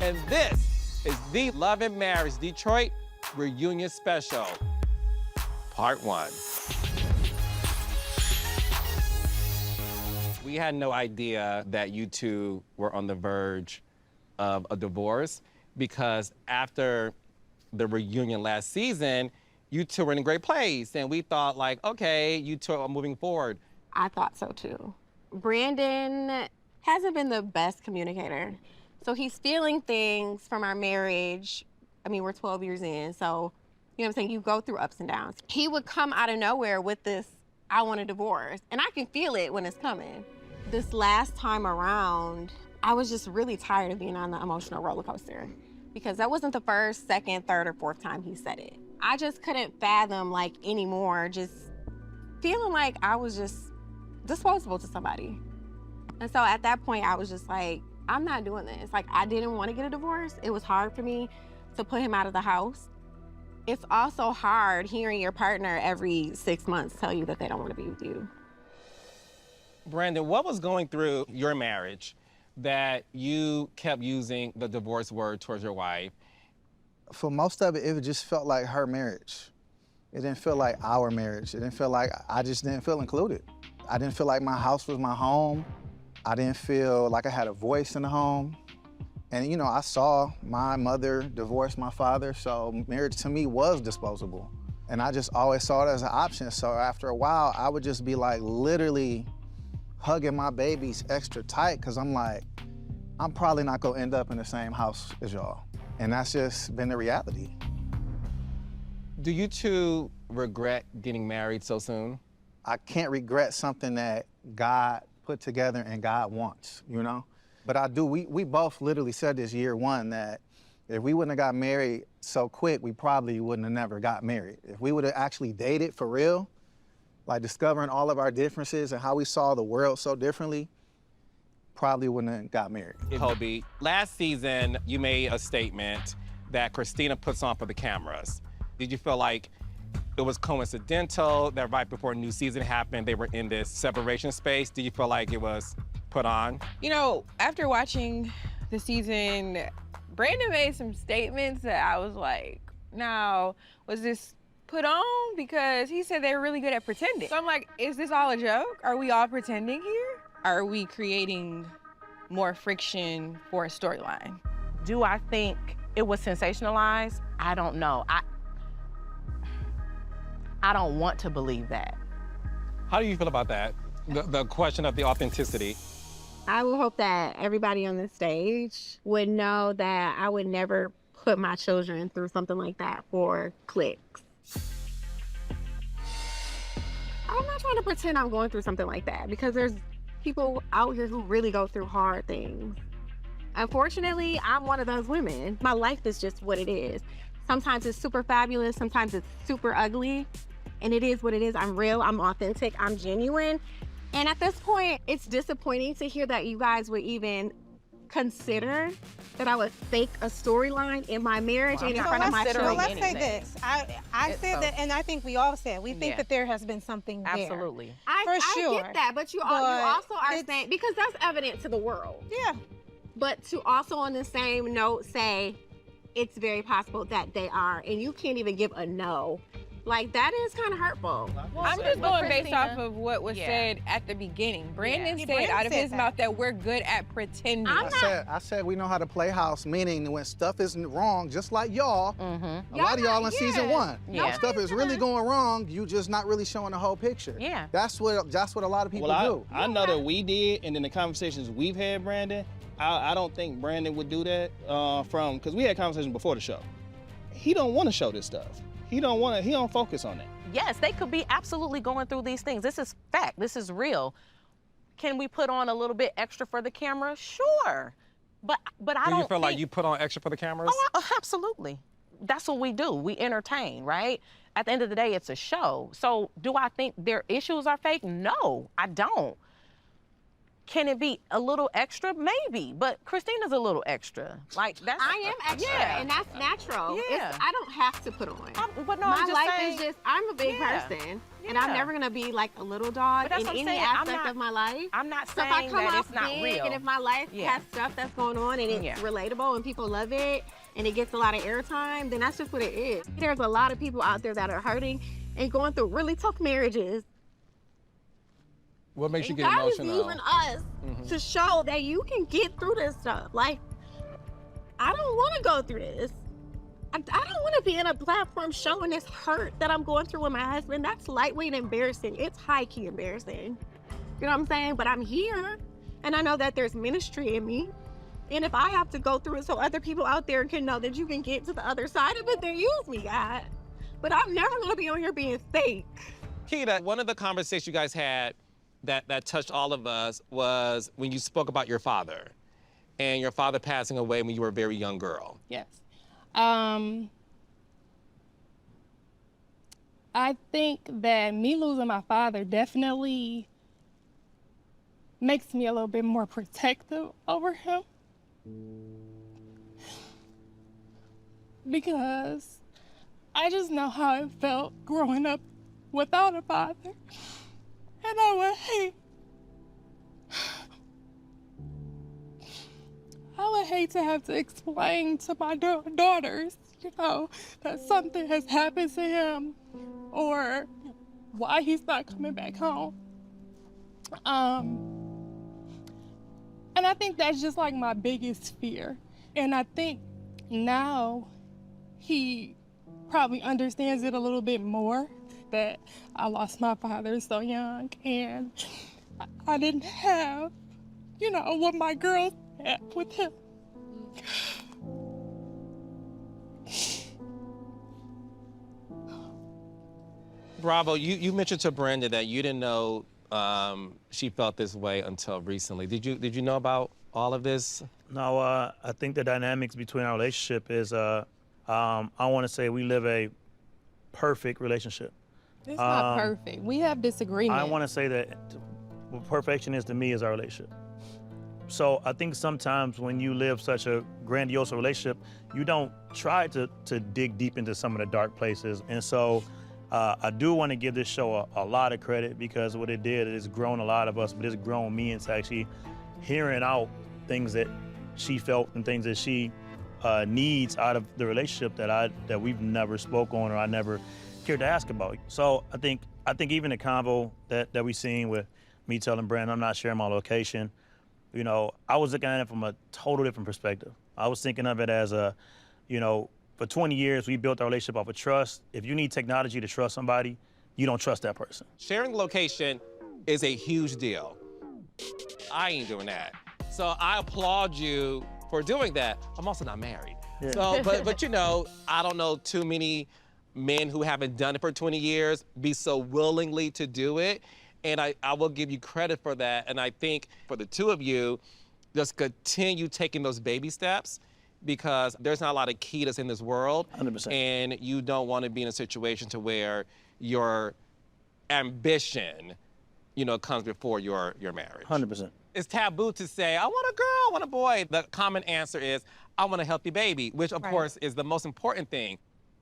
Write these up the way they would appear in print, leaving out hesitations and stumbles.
And this is the Love and Marriage Detroit Reunion Special, Part 1. We had no idea that you two were on the verge of a divorce because after the reunion last season, you two were in a great place. And we thought like, okay, you two are moving forward. I thought so too. Brandon hasn't been the best communicator. So he's feeling things from our marriage. I mean, we're 12 years in, so, you know what I'm saying? You go through ups and downs. He would come out of nowhere with this, I want a divorce. And I can feel it when it's coming. This last time around, I was just really tired of being on the emotional roller coaster because that wasn't the first, second, third, or fourth time he said it. I just couldn't fathom, like, anymore, just feeling like I was just disposable to somebody. And so at that point, I was just like, I'm not doing this. Like, I didn't want to get a divorce. It was hard for me to put him out of the house. It's also hard hearing your partner every 6 months tell you that they don't want to be with you. Brandon, what was going through your marriage that you kept using the divorce word towards your wife? For most of it, it just felt like her marriage. It didn't feel like our marriage. It didn't feel like, I just didn't feel included. I didn't feel like my house was my home. I didn't feel like I had a voice in the home. And you know, I saw my mother divorce my father, so marriage to me was disposable. And I just always saw it as an option. So after a while, I would just be like literally hugging my babies extra tight, because I'm like, I'm probably not gonna end up in the same house as y'all. And that's just been the reality. Do you two regret getting married so soon? I can't regret something that God put together and God wants, you know? But I do, we both literally said this year one that if we wouldn't have got married so quick, we probably wouldn't have never got married. If we would have actually dated for real, like discovering all of our differences and how we saw the world so differently, probably wouldn't have got married. Kolby, last season, you made a statement that Christina puts on for the cameras. Did you feel like it was coincidental that right before a new season happened, they were in this separation space? Did you feel like it was put on? You know, after watching the season, Brandon made some statements that I was like, now, was this put on? Because he said they were really good at pretending. So I'm like, is this all a joke? Are we all pretending here? Are we creating more friction for a storyline? Do I think it was sensationalized? I don't know. I don't want to believe that. How do you feel about that? The question of the authenticity. I would hope that everybody on this stage would know that I would never put my children through something like that for clicks. I'm not trying to pretend I'm going through something like that because there's people out here who really go through hard things. Unfortunately, I'm one of those women. My life is just what it is. Sometimes it's super fabulous, sometimes it's super ugly, and it is what it is. I'm real, I'm authentic, I'm genuine. And at this point, it's disappointing to hear that you guys would even consider that I would fake a storyline in my marriage and in front of my children. Well, let's say this. I said that, and I think we all said, we think that there has been something there. Absolutely. For sure. I get that, but you also are saying, because that's evident to the world. Yeah. But to also on the same note say, it's very possible that they are, and you can't even give a no. Like, that is kind of hurtful. Well, I'm just going based off of what was said at the beginning. Brandon said out of his mouth that we're good at pretending. I said we know how to play house, meaning when stuff isn't wrong, just like y'all, a lot of y'all in season one. When stuff is really going wrong, you just not really showing the whole picture. Yeah. That's what a lot of people do. I know that we did, and in the conversations we've had, Brandon, I don't think Brandon would do that because we had conversations before the show. He don't want to show this stuff. He don't focus on that. Yes, they could be absolutely going through these things. This is fact, this is real. Can we put on a little bit extra for the camera? Sure, but I don't Do you feel like you put on extra for the cameras? Oh, absolutely. That's what we do, we entertain, right? At the end of the day, it's a show. So do I think their issues are fake? No, I don't. Can it be a little extra? Maybe, but Christina's a little extra. Like that's. I am extra, Yeah. and that's natural. Yeah. I don't have to put on. But no, My I'm just life saying, is just, I'm a big Yeah. person, and Yeah. I'm never gonna be like a little dog But that's in what I'm any saying. I'm aspect not- of my life. I'm not So if I saying come that off it's not big, real. and if my life Yeah. has stuff that's going on and it's Yeah. relatable and people love it and it gets a lot of airtime, then that's just what it is. There's a lot of people out there that are hurting and going through really tough marriages. What makes you And get God emotional? is using us to show that you can get through this stuff. Like, I don't want to go through this. I don't want to be in a platform showing this hurt that I'm going through with my husband. That's lightweight embarrassing. It's high-key embarrassing. You know what I'm saying? But I'm here, and I know that there's ministry in me. And if I have to go through it so other people out there can know that you can get to the other side of it, then use me, God. But I'm never going to be on here being fake. Keita, one of the conversations you guys had that touched all of us was when you spoke about your father and your father passing away when you were a very young girl. Yes. I think that me losing my father definitely makes me a little bit more protective over him. Because I just know how it felt growing up without a father. And I would hate to have to explain to my daughters, you know, that something has happened to him or why he's not coming back home. And I think that's just like my biggest fear. And I think now he probably understands it a little bit more, that I lost my father so young and I didn't have, you know, what my girls had with him. Bravo, you mentioned to Brenda that you didn't know she felt this way until recently. Did you know about all of this? No, I think the dynamics between our relationship is, I want to say we live a perfect relationship. It's not perfect. We have disagreements. I want to say that what perfection is to me is our relationship. So I think sometimes when you live such a grandiose relationship, you don't try to dig deep into some of the dark places. And so I do want to give this show a lot of credit, because what it did is grown a lot of us, but it's grown me into actually hearing out things that she felt and things that she needs out of the relationship that we've never spoke on or I never cared to ask about. So I think even the convo that we seen with me telling Brandon I'm not sharing my location, you know, I was looking at it from a total different perspective. I was thinking of it as for 20 years, we built our relationship off of trust. If you need technology to trust somebody, you don't trust that person. Sharing location is a huge deal. I ain't doing that. So I applaud you for doing that. I'm also not married. Yeah. So, but you know, I don't know too many men who haven't done it for 20 years be so willingly to do it. And I will give you credit for that. And I think for the two of you, just continue taking those baby steps, because there's not a lot of Keitas in this world. 100%. And you don't want to be in a situation to where your ambition, you know, comes before your marriage. 100%. It's taboo to say, I want a girl, I want a boy. The common answer is, I want a healthy baby, which of course is the most important thing.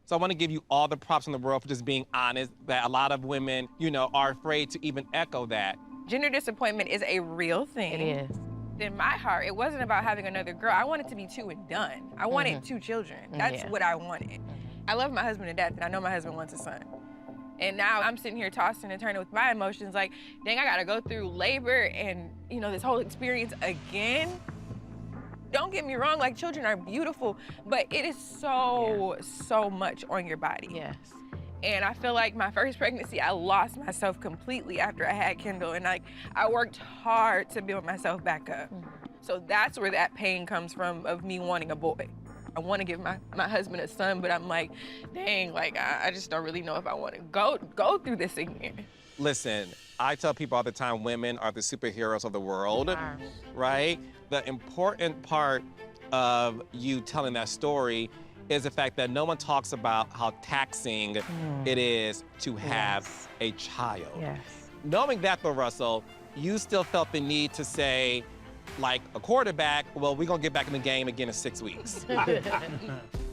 So I want to give you all the props in the world for just being honest, that a lot of women, you know, are afraid to even echo that. Gender disappointment is a real thing. It is. In my heart, it wasn't about having another girl. I wanted to be 2 and done. I wanted 2 children. That's what I wanted. I love my husband to death, and I know my husband wants a son. And now I'm sitting here tossing and turning with my emotions like, dang, I gotta go through labor and, you know, this whole experience again. Don't get me wrong, like, children are beautiful, but it is so much on your body. Yes. And I feel like my first pregnancy, I lost myself completely after I had Kendall. And like, I worked hard to build myself back up. So that's where that pain comes from, of me wanting a boy. I want to give my husband a son, but I'm like, dang, like, I just don't really know if I want to go through this again. Listen, I tell people all the time, women are the superheroes of the world, right? The important part of you telling that story is the fact that no one talks about how taxing it is to have a child. Yes. Knowing that, though, Russell, you still felt the need to say, like a quarterback, well, we're gonna get back in the game again in 6 weeks.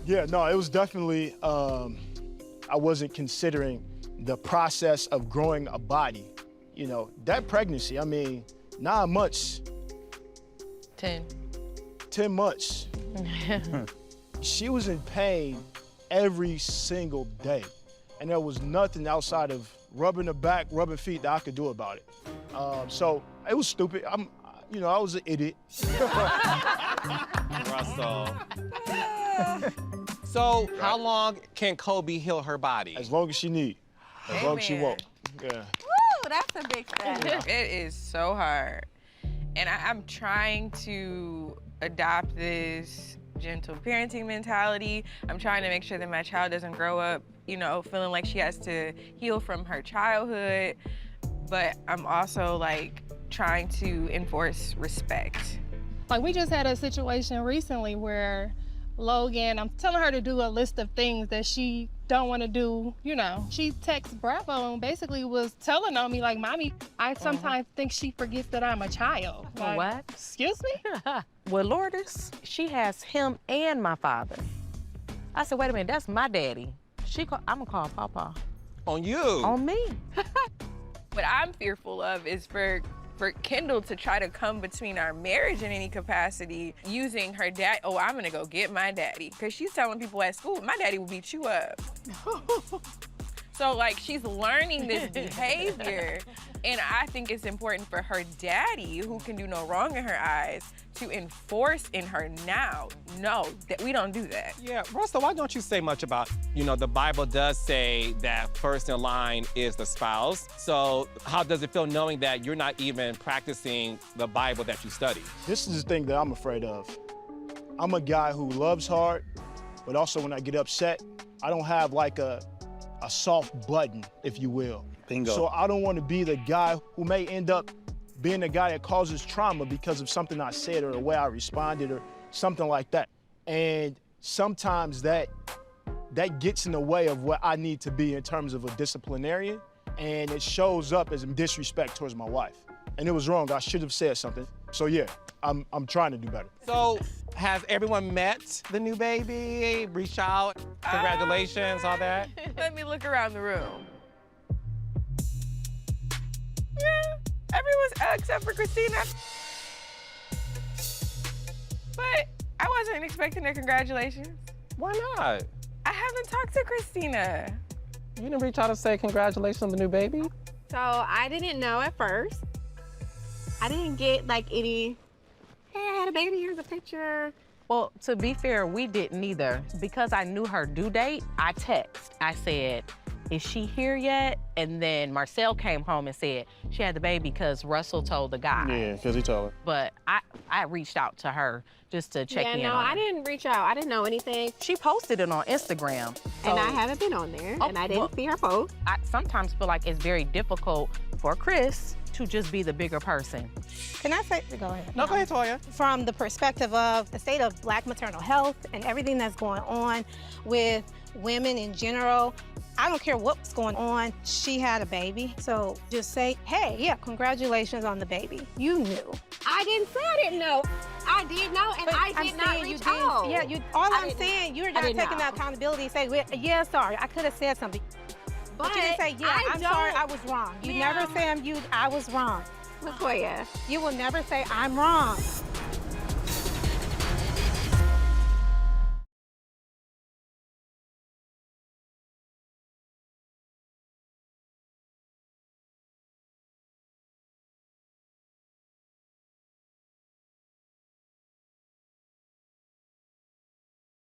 Yeah, no, it was definitely, I wasn't considering the process of growing a body. You know, that pregnancy, I mean, 9 months. 10. 10 months. She was in pain every single day. And there was nothing outside of rubbing her back, rubbing feet that I could do about it. So it was stupid. I was an idiot. Russell. So how long can Kolby heal her body? As long as she need. As long as she won't. Yeah. Woo, that's a big step. It is so hard. And I'm trying to adopt this gentle parenting mentality. I'm trying to make sure that my child doesn't grow up, feeling like she has to heal from her childhood. But I'm also like trying to enforce respect. Like we just had a situation recently where Logan, I'm telling her to do a list of things that she don't want to do, She texted Bravo and basically was telling on me like, Mommy, I sometimes think she forgets that I'm a child. Like, what? Excuse me? Well, Lourdes, she has him and my father. I said, wait a minute, that's my daddy. I'm gonna call Papa. On you? On me. What I'm fearful of is for Kendall to try to come between our marriage in any capacity using her dad. Oh, I'm gonna go get my daddy. Because she's telling people at school, my daddy will beat you up. So like she's learning this behavior. And I think it's important for her daddy, who can do no wrong in her eyes, to enforce in her now, no, that we don't do that. Yeah, Russell, why don't you say much about, the Bible does say that first in line is the spouse. So how does it feel knowing that you're not even practicing the Bible that you study? This is the thing that I'm afraid of. I'm a guy who loves hard, but also when I get upset, I don't have like a soft button, if you will. Bingo. So I don't want to be the guy who may end up being the guy that causes trauma because of something I said or the way I responded or something like that. And sometimes that gets in the way of what I need to be in terms of a disciplinarian, and it shows up as disrespect towards my wife. And it was wrong. I should have said something. So yeah, I'm trying to do better. So has everyone met the new baby? Reach out, congratulations, all that? Let me look around the room. Yeah, everyone's except for Christina. But I wasn't expecting a congratulations. Why not? I haven't talked to Christina. You didn't reach out and say congratulations on the new baby? So I didn't know at first. I didn't get like any, hey, I had a baby, here's a picture. Well, to be fair, we didn't either. Because I knew her due date, I said, is she here yet? And then Marcel came home and said she had the baby because Russell told the guy. Yeah, because he told her. But I reached out to her just to check in on her. I didn't reach out. I didn't know anything. She posted it on Instagram. And I haven't been on there, and I didn't see her post. I sometimes feel like it's very difficult for Chris to just be the bigger person. Can I say, go ahead. No, go ahead, Toya. From the perspective of the state of Black maternal health and everything that's going on with women in general, I don't care what's going on, she had a baby. So just say, hey, yeah, congratulations on the baby. You knew. I didn't say I didn't know. I did know, and I did not reach out. Yeah, I'm saying you're not taking that accountability and say, well, yeah, sorry, I could have said something. But you didn't say, yeah, I'm sorry, I was wrong. You never say I was wrong. Latoya. You will never say I'm wrong.